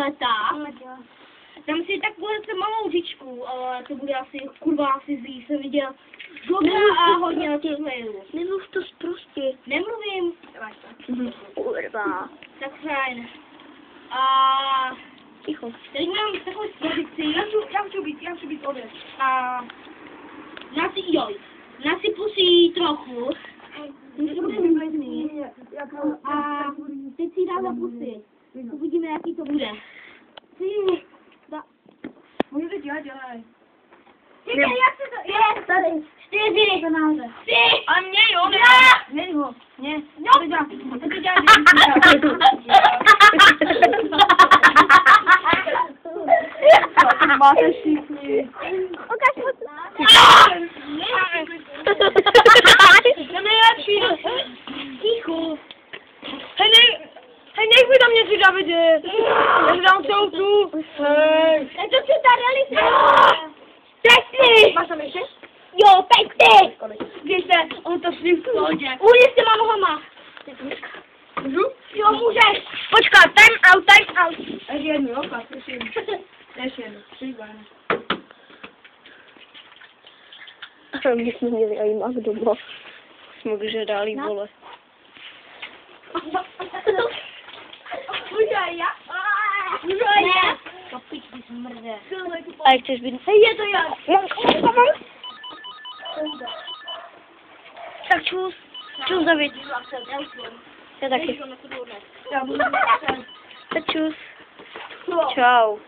letát. Tam si takovou malou říčku, ale to bude asi kurva asi zlý, jsem viděl. Dobrá a hodně na těch mailů. Nemluv to prostě. Nemluvím. Kurva. Tak fajn. A Ticho. teď mám takovou pozici. Já chci být oběd. A nasypu si trochu. A teď si dám na pusy. Uvidíme, jaký to bude. Můžu to dělej. Čekaj, jak se to... Je, tady. 4. Tři. A mě jo, ne. Měj ho. Ne. No. To dělá. Máte všichni. Ukaž mu to. Jsem nejlepší. Ticho. Hej, nech mi tam něco, Davide. Já dám celou tu. Hej. Tak to si tady Pekny. Máš tam ještě? Jo, pekny. Víte, on to svým v pohodě. Uji s těma nohama. Můžu? Jo, můžeš. Počkat, time out. Ještě jednu, jo, pak, ještě jednu. Ještě jednu, 3, 2, 1. My jsme měli i mak doma. Jsme už dali vole. Udělej, já. Ne. Kapič, ty smrde. A jak chceš být? Hej, je to já. Tak čus. Čus, David. Já taky. Já budu. Tak čus. Čau.